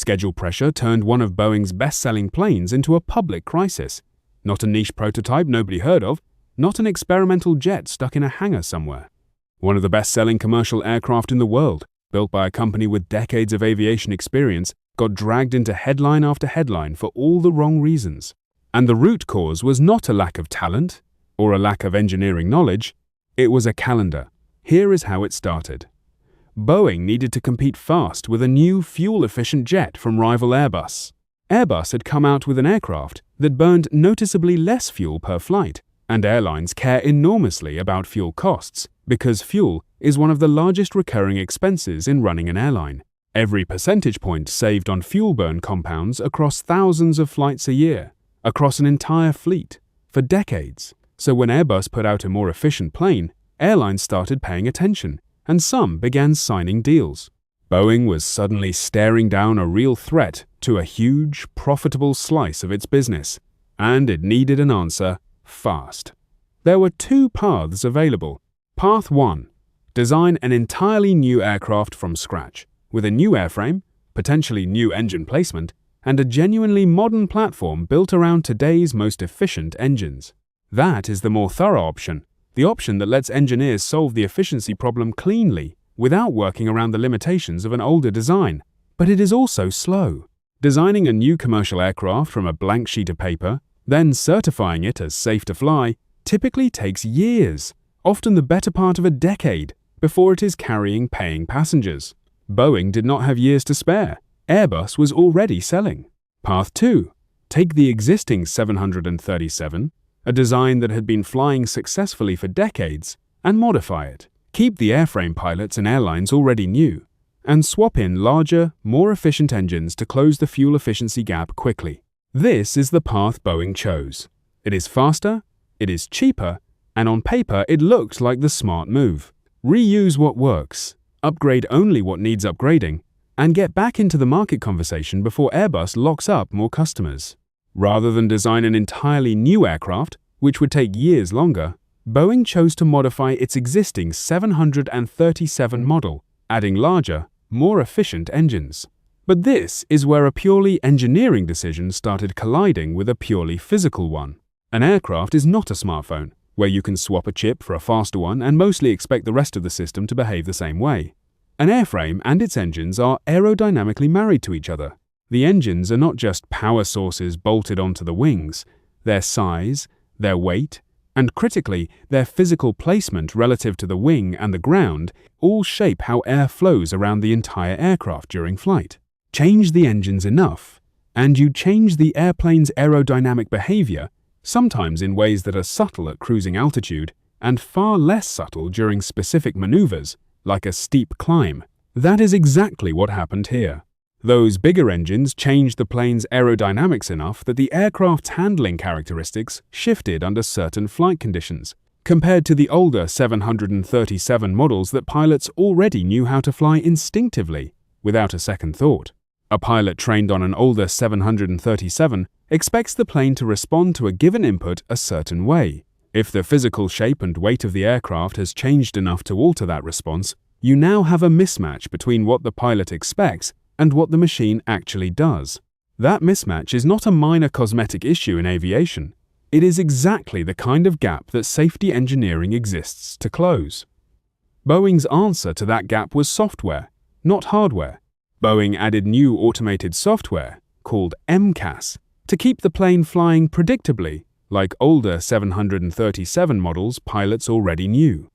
Schedule pressure turned one of Boeing's best-selling planes into a public crisis. Not a niche prototype nobody heard of, not an experimental jet stuck in a hangar somewhere. One of the best-selling commercial aircraft in the world, built by a company with decades of aviation experience, got dragged into headline after headline for all the wrong reasons. And the root cause was not a lack of talent or a lack of engineering knowledge, it was a calendar. Here is how it started. Boeing needed to compete fast with a new fuel-efficient jet from rival Airbus. Airbus had come out with an aircraft that burned noticeably less fuel per flight, and airlines care enormously about fuel costs because fuel is one of the largest recurring expenses in running an airline. Every percentage point saved on fuel burn compounds across thousands of flights a year, across an entire fleet, for decades. So when Airbus put out a more efficient plane, airlines started paying attention, and some began signing deals. Boeing was suddenly staring down a real threat to a huge, profitable slice of its business, and it needed an answer fast. There were two paths available. Path 1. Design an entirely new aircraft from scratch, with a new airframe, potentially new engine placement, and a genuinely modern platform built around today's most efficient engines. That is the more thorough option, the option that lets engineers solve the efficiency problem cleanly without working around the limitations of an older design. But it is also slow. Designing a new commercial aircraft from a blank sheet of paper, then certifying it as safe to fly, typically takes years, often the better part of a decade, before it is carrying paying passengers. Boeing did not have years to spare. Airbus was already selling. Path 2. Take the existing 737, a design that had been flying successfully for decades, and modify it. Keep the airframe pilots and airlines already knew, and swap in larger, more efficient engines to close the fuel efficiency gap quickly. This is the path Boeing chose. It is faster, it is cheaper, and on paper it looked like the smart move. Reuse what works, upgrade only what needs upgrading, and get back into the market conversation before Airbus locks up more customers. Rather than design an entirely new aircraft, which would take years longer, Boeing chose to modify its existing 737 model, adding larger, more efficient engines. But this is where a purely engineering decision started colliding with a purely physical one. An aircraft is not a smartphone, where you can swap a chip for a faster one and mostly expect the rest of the system to behave the same way. An airframe and its engines are aerodynamically married to each other. The engines are not just power sources bolted onto the wings. Their size, their weight, and critically, their physical placement relative to the wing and the ground all shape how air flows around the entire aircraft during flight. Change the engines enough, and you change the airplane's aerodynamic behavior, sometimes in ways that are subtle at cruising altitude and far less subtle during specific maneuvers, like a steep climb. That is exactly what happened here. Those bigger engines changed the plane's aerodynamics enough that the aircraft's handling characteristics shifted under certain flight conditions, compared to the older 737 models that pilots already knew how to fly instinctively, without a second thought. A pilot trained on an older 737 expects the plane to respond to a given input a certain way. If the physical shape and weight of the aircraft has changed enough to alter that response, you now have a mismatch between what the pilot expects and what the machine actually does. That mismatch is not a minor cosmetic issue in aviation. It is exactly the kind of gap that safety engineering exists to close. Boeing's answer to that gap was software, not hardware. Boeing added new automated software, called MCAS, to keep the plane flying predictably, like older 737 models pilots already knew.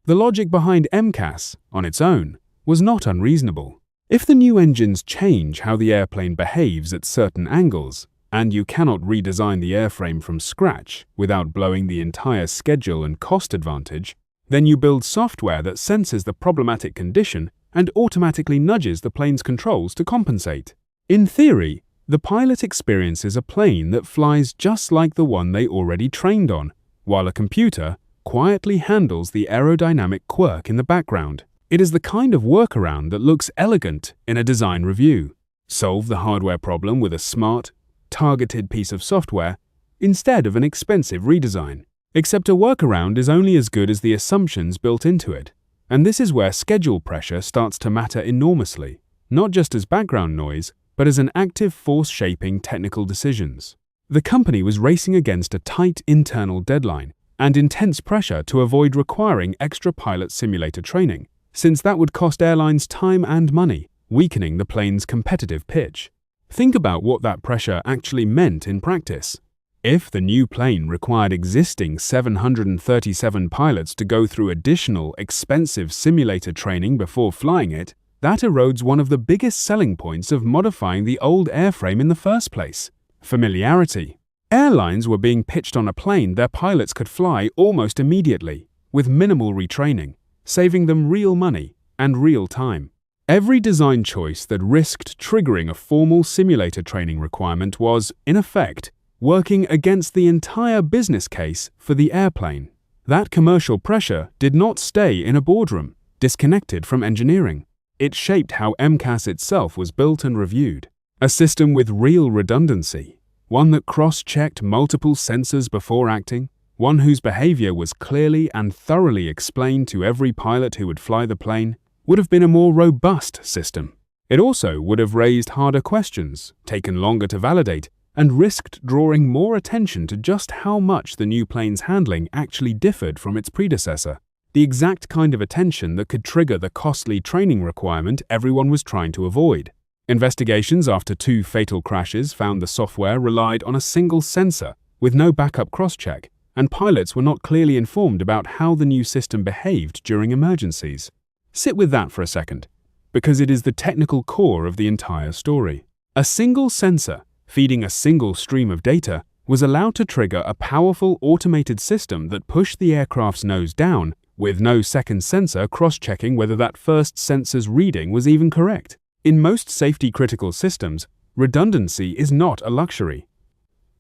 The logic behind MCAS, on its own, was not unreasonable. If the new engines change how the airplane behaves at certain angles, and you cannot redesign the airframe from scratch without blowing the entire schedule and cost advantage, then you build software that senses the problematic condition and automatically nudges the plane's controls to compensate. In theory, the pilot experiences a plane that flies just like the one they already trained on, while a computer quietly handles the aerodynamic quirk in the background. It is the kind of workaround that looks elegant in a design review. Solve the hardware problem with a smart, targeted piece of software instead of an expensive redesign. Except a workaround is only as good as the assumptions built into it. And this is where schedule pressure starts to matter enormously, not just as background noise, but as an active force shaping technical decisions. The company was racing against a tight internal deadline and intense pressure to avoid requiring extra pilot simulator training, since that would cost airlines time and money, weakening the plane's competitive pitch. Think about what that pressure actually meant in practice. If the new plane required existing 737 pilots to go through additional, expensive simulator training before flying it, that erodes one of the biggest selling points of modifying the old airframe in the first place: familiarity. Airlines were being pitched on a plane their pilots could fly almost immediately, with minimal retraining, saving them real money and real time. Every design choice that risked triggering a formal simulator training requirement was, in effect, working against the entire business case for the airplane. That commercial pressure did not stay in a boardroom, disconnected from engineering. It shaped how MCAS itself was built and reviewed. A system with real redundancy, one that cross-checked multiple sensors before acting, one whose behavior was clearly and thoroughly explained to every pilot who would fly the plane, would have been a more robust system. It also would have raised harder questions, taken longer to validate, and risked drawing more attention to just how much the new plane's handling actually differed from its predecessor, the exact kind of attention that could trigger the costly training requirement everyone was trying to avoid. Investigations after 2 fatal crashes found the software relied on a single sensor with no backup cross-check, and pilots were not clearly informed about how the new system behaved during emergencies. Sit with that for a second, because it is the technical core of the entire story. A single sensor feeding a single stream of data was allowed to trigger a powerful automated system that pushed the aircraft's nose down, with no second sensor cross-checking whether that first sensor's reading was even correct. In most safety-critical systems, redundancy is not a luxury.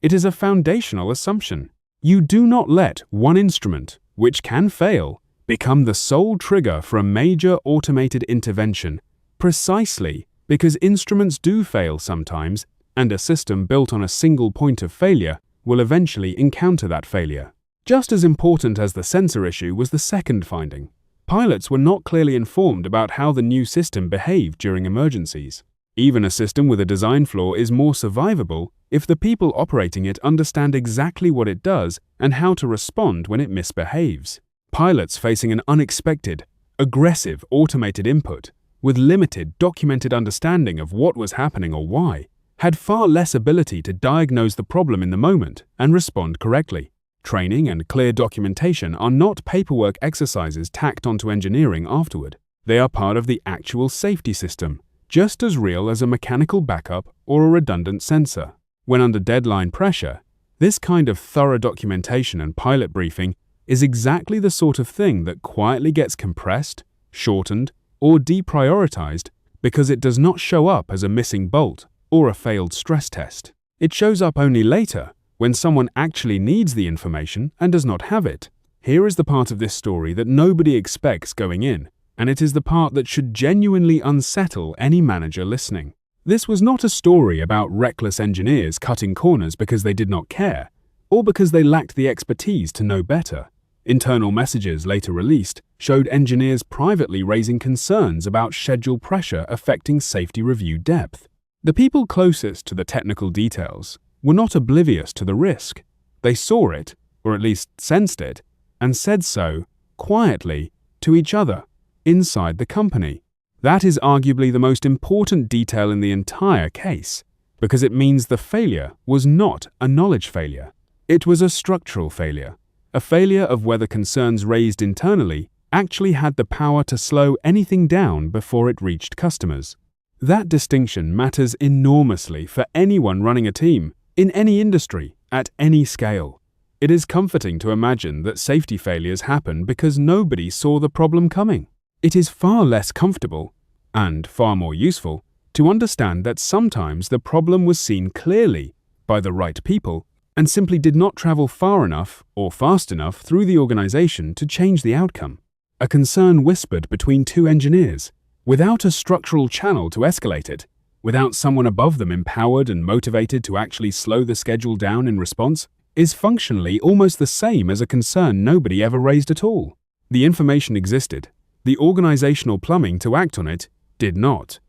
It is a foundational assumption. You do not let one instrument, which can fail, become the sole trigger for a major automated intervention, precisely because instruments do fail sometimes, and a system built on a single point of failure will eventually encounter that failure. Just as important as the sensor issue was the second finding. Pilots were not clearly informed about how the new system behaved during emergencies. Even a system with a design flaw is more survivable if the people operating it understand exactly what it does and how to respond when it misbehaves. Pilots facing an unexpected, aggressive automated input, with limited documented understanding of what was happening or why, had far less ability to diagnose the problem in the moment and respond correctly. Training and clear documentation are not paperwork exercises tacked onto engineering afterward. They are part of the actual safety system, just as real as a mechanical backup or a redundant sensor. When under deadline pressure, this kind of thorough documentation and pilot briefing is exactly the sort of thing that quietly gets compressed, shortened, or deprioritized because it does not show up as a missing bolt or a failed stress test. It shows up only later, when someone actually needs the information and does not have it. Here is the part of this story that nobody expects going in, and it is the part that should genuinely unsettle any manager listening. This was not a story about reckless engineers cutting corners because they did not care, or because they lacked the expertise to know better. Internal messages later released showed engineers privately raising concerns about schedule pressure affecting safety review depth. The people closest to the technical details were not oblivious to the risk. They saw it, or at least sensed it, and said so, quietly, to each other, inside the company. That is arguably the most important detail in the entire case, because it means the failure was not a knowledge failure. It was a structural failure, a failure of whether concerns raised internally actually had the power to slow anything down before it reached customers. That distinction matters enormously for anyone running a team, in any industry, at any scale. It is comforting to imagine that safety failures happen because nobody saw the problem coming. It is far less comfortable, and far more useful, to understand that sometimes the problem was seen clearly by the right people and simply did not travel far enough or fast enough through the organization to change the outcome. A concern whispered between 2 engineers, without a structural channel to escalate it, without someone above them empowered and motivated to actually slow the schedule down in response, is functionally almost the same as a concern nobody ever raised at all. The information existed. The organizational plumbing to act on it did not.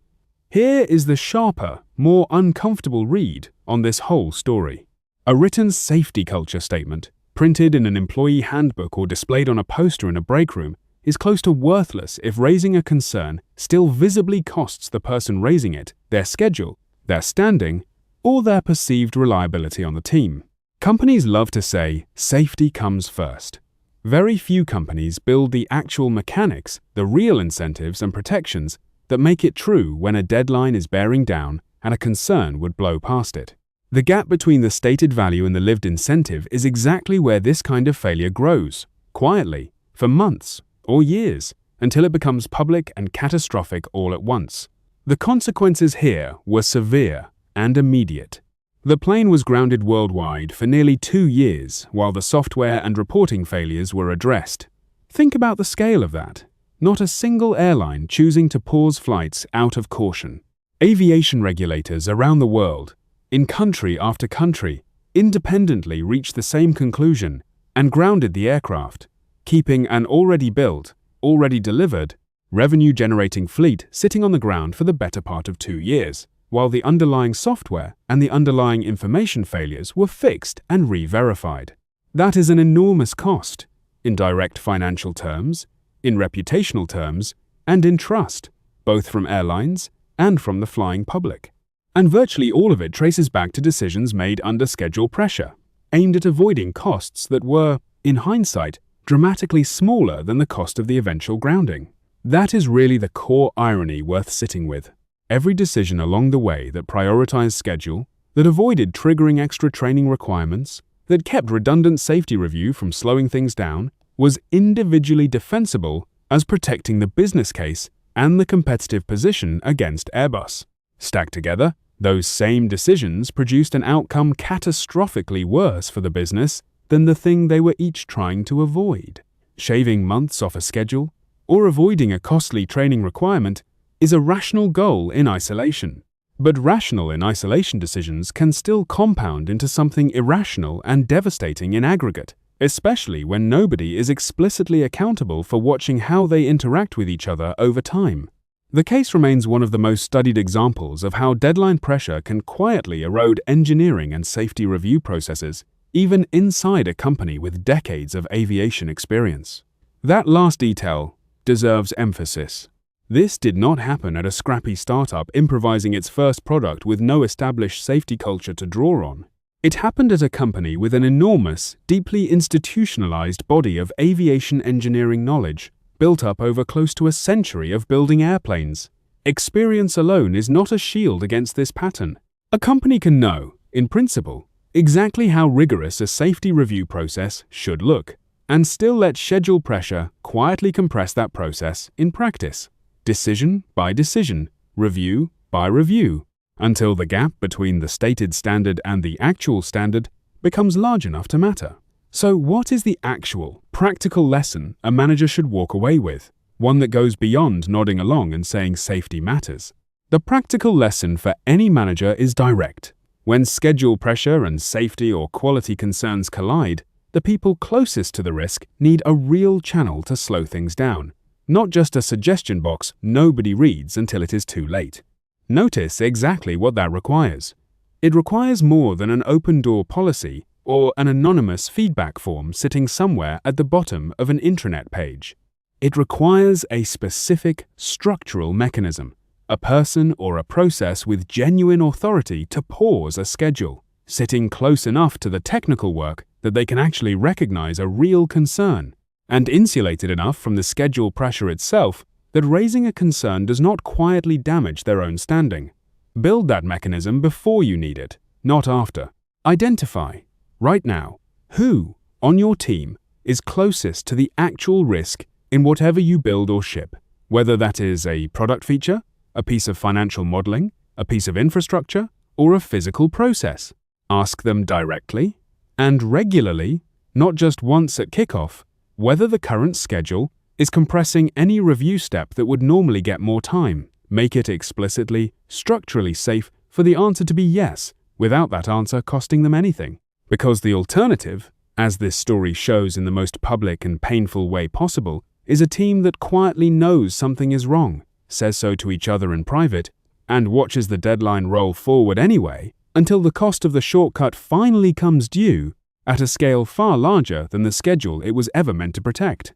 Here is the sharper, more uncomfortable read on this whole story. A written safety culture statement, printed in an employee handbook or displayed on a poster in a break room, is close to worthless if raising a concern still visibly costs the person raising it their schedule, their standing, or their perceived reliability on the team. Companies love to say, safety comes first. Very few companies build the actual mechanics, the real incentives and protections that make it true when a deadline is bearing down and a concern would blow past it. The gap between the stated value and the lived incentive is exactly where this kind of failure grows, quietly, for months or years, until it becomes public and catastrophic all at once. The consequences here were severe and immediate. The plane was grounded worldwide for nearly 2 years while the software and reporting failures were addressed. Think about the scale of that. Not a single airline choosing to pause flights out of caution. Aviation regulators around the world, in country after country, independently reached the same conclusion and grounded the aircraft, keeping an already built, already delivered, revenue-generating fleet sitting on the ground for the better part of 2 years, while the underlying software and the underlying information failures were fixed and re-verified. That is an enormous cost, in direct financial terms, in reputational terms, and in trust, both from airlines and from the flying public. And virtually all of it traces back to decisions made under schedule pressure, aimed at avoiding costs that were, in hindsight, dramatically smaller than the cost of the eventual grounding. That is really the core irony worth sitting with. Every decision along the way that prioritized schedule, that avoided triggering extra training requirements, that kept redundant safety review from slowing things down, was individually defensible as protecting the business case and the competitive position against Airbus. Stacked together, those same decisions produced an outcome catastrophically worse for the business than the thing they were each trying to avoid. Shaving months off a schedule, or avoiding a costly training requirement, is a rational goal in isolation. But rational in isolation decisions can still compound into something irrational and devastating in aggregate, especially when nobody is explicitly accountable for watching how they interact with each other over time. The case remains one of the most studied examples of how deadline pressure can quietly erode engineering and safety review processes, even inside a company with decades of aviation experience. That last detail deserves emphasis. This did not happen at a scrappy startup improvising its first product with no established safety culture to draw on. It happened at a company with an enormous, deeply institutionalized body of aviation engineering knowledge, built up over close to a century of building airplanes. Experience alone is not a shield against this pattern. A company can know, in principle, exactly how rigorous a safety review process should look, and still let schedule pressure quietly compress that process in practice, decision by decision, review by review, until the gap between the stated standard and the actual standard becomes large enough to matter. So what is the actual, practical lesson a manager should walk away with? One that goes beyond nodding along and saying safety matters. The practical lesson for any manager is direct. When schedule pressure and safety or quality concerns collide, the people closest to the risk need a real channel to slow things down, not just a suggestion box nobody reads until it is too late. Notice exactly what that requires. It requires more than an open-door policy or an anonymous feedback form sitting somewhere at the bottom of an intranet page. It requires a specific structural mechanism, a person or a process with genuine authority to pause a schedule, sitting close enough to the technical work that they can actually recognize a real concern, and insulated enough from the schedule pressure itself that raising a concern does not quietly damage their own standing. Build that mechanism before you need it, not after. Identify, right now, who, on your team, is closest to the actual risk in whatever you build or ship, whether that is a product feature, a piece of financial modeling, a piece of infrastructure, or a physical process. Ask them directly and regularly, not just once at kickoff, whether the current schedule is compressing any review step that would normally get more time. Make it explicitly, structurally safe for the answer to be yes, without that answer costing them anything. Because the alternative, as this story shows in the most public and painful way possible, is a team that quietly knows something is wrong, says so to each other in private, and watches the deadline roll forward anyway until the cost of the shortcut finally comes due at a scale far larger than the schedule it was ever meant to protect.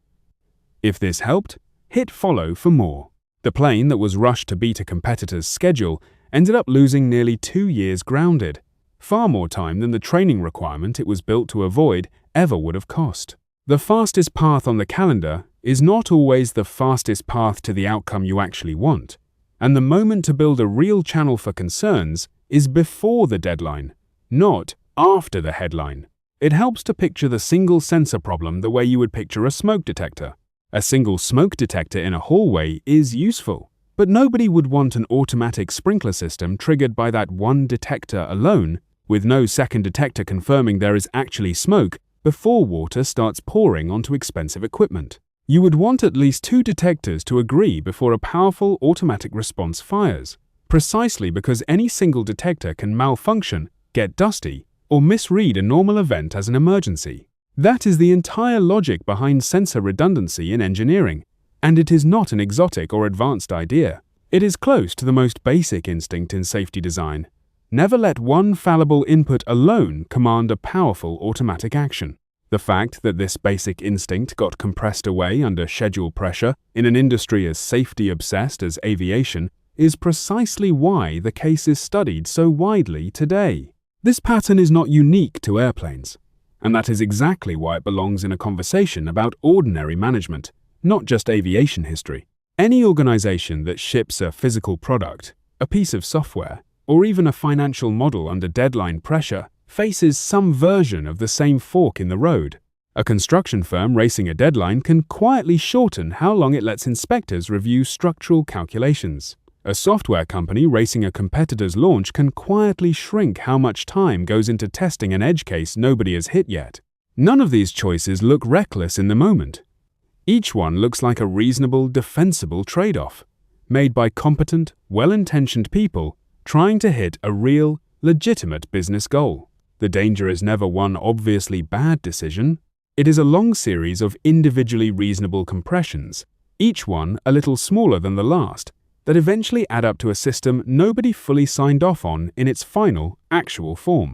If this helped, hit follow for more. The plane that was rushed to beat a competitor's schedule ended up losing nearly 2 years grounded, far more time than the training requirement it was built to avoid ever would have cost. The fastest path on the calendar is not always the fastest path to the outcome you actually want, and the moment to build a real channel for concerns is before the deadline, not after the headline. It helps to picture the single sensor problem the way you would picture a smoke detector. A single smoke detector in a hallway is useful, but nobody would want an automatic sprinkler system triggered by that one detector alone, with no second detector confirming there is actually smoke before water starts pouring onto expensive equipment. You would want at least 2 detectors to agree before a powerful automatic response fires, precisely because any single detector can malfunction, get dusty, or misread a normal event as an emergency. That is the entire logic behind sensor redundancy in engineering, and it is not an exotic or advanced idea. It is close to the most basic instinct in safety design. Never let one fallible input alone command a powerful automatic action. The fact that this basic instinct got compressed away under schedule pressure in an industry as safety-obsessed as aviation is precisely why the case is studied so widely today. This pattern is not unique to airplanes, and that is exactly why it belongs in a conversation about ordinary management, not just aviation history. Any organization that ships a physical product, a piece of software, or even a financial model under deadline pressure faces some version of the same fork in the road. A construction firm racing a deadline can quietly shorten how long it lets inspectors review structural calculations. A software company racing a competitor's launch can quietly shrink how much time goes into testing an edge case nobody has hit yet. None of these choices look reckless in the moment. Each one looks like a reasonable, defensible trade-off, made by competent, well-intentioned people trying to hit a real, legitimate business goal. The danger is never one obviously bad decision. It is a long series of individually reasonable compressions, each one a little smaller than the last, that eventually add up to a system nobody fully signed off on in its final, actual form.